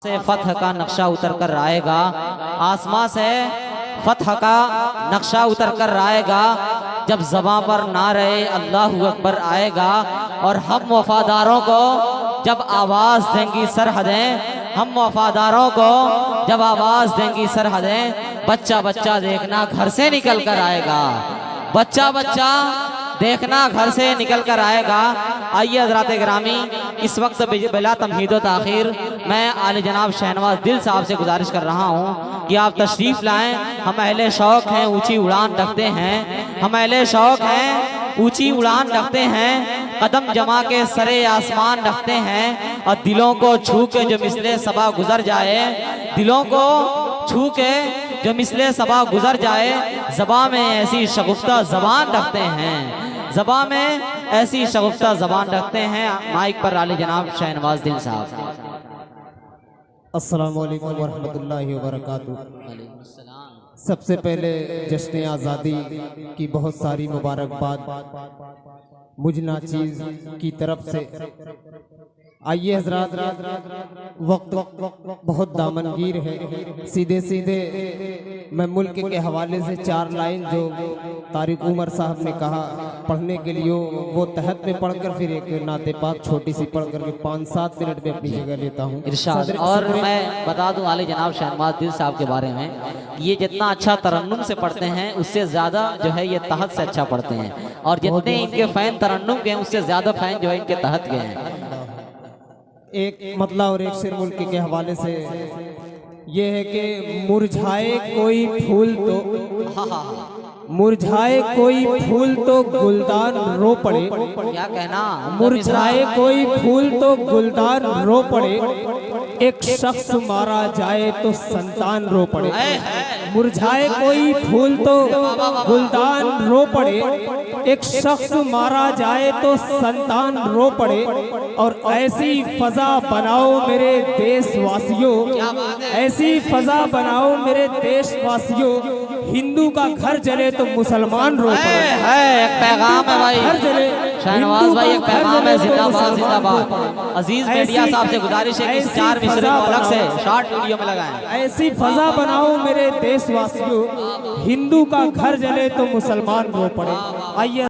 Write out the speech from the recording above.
से फतह का नक्शा उतर कर आएगा, आसमां से फतह का नक्शा उतर कर आएगा। जब ज़बां पर नारे अल्लाहु अकबर आएगा और हम वफादारों को जब आवाज़ देंगी सरहदें, हम वफादारों को जब आवाज़ देंगी सरहदें, बच्चा बच्चा देखना घर से निकल कर आएगा, बच्चा बच्चा देखना घर से निकल कर आएगा। आइए हज़रात गिरामी, इस वक्त बिला तमहीद व ताख़ीर मैं आले जनाब शहनवाज दिल साहब से गुजारिश कर रहा हूँ कि आप तशरीफ़ लाएं। हम अहले शौक़ हैं, ऊंची उड़ान रखते हैं, हम अहले शौक़ हैं, ऊंची उड़ान रखते हैं, कदम जमा के सरे आसमान रखते हैं और दिलों को छू के जो मिसले सबा गुजर जाए, दिलों को छू के जो मिसले सबा गुजर जाए, ज़बां में ऐसी शगुफ्ता ज़बान रखते हैं, ज़बां में ऐसी शगुफ्ता ज़बान रखते हैं। माइक पर आले जनाब शहनवाज दिल साहब। अस्सलामु अलैकुम वरहमतुल्लाहि वबरकातुहू। सबसे पहले जश्न आज़ादी की बहुत सारी मुबारकबाद मुझ नाचीज़ की तरफ से। आइए हजरात, वक्त बहुत दामनगीर है, सीधे सीधे मैं मुल्क के हवाले से 4 लाइन जो तारिक उमर साहब ने कहा पढ़ने के लिए, वो तहत में पढ़कर फिर एक नाते पाक छोटी सी पढ़ करके 5-7 मिनट में अपनी जगह लेता हूँ इरशाद। और मैं बता दूं आले जनाब शहनवाज दिल साहब के बारे में, ये जितना अच्छा तरन्नुम से पढ़ते हैं उससे ज़्यादा जो है ये तहत से अच्छा पढ़ते हैं, और जितने इनके फ़ैन तरन्नुम के हैं उससे ज़्यादा फ़ैन जो है इनके तहत के हैं। एक मतला और एक शेर मुल्क के हवाले से ये है कि मुरझाए कोई फूल तो मुरझाए कोई फूल तो गुलदान रो पड़े, क्या कहना, मुरझाए कोई फूल तो गुलदान रो पड़े, एक शख्स मारा जाए तो संतान रो पड़े। मुरझाए कोई फूल तो गुलदान रो पड़े, एक शख्स मारा जाए तो संतान रो पड़े, और ऐसी फजा बनाओ मेरे देशवासियों, ऐसी फजा बनाओ मेरे देशवासियों, हिंदू का घर जले तो मुसलमान रो पड़े। है एक पैगाम है भाई, घर जले शहनवाज भाई एक पैगाम है, जिंदाबाद जिंदाबाद। अजीज मीडिया साहब से गुजारिश है कि 4 मिसरे को अलग से शॉर्ट वीडियो में लगाएं। ऐसी फजा बनाओ मेरे देशवासियों, हिंदू का घर जले तो मुसलमान रो पड़े। आइए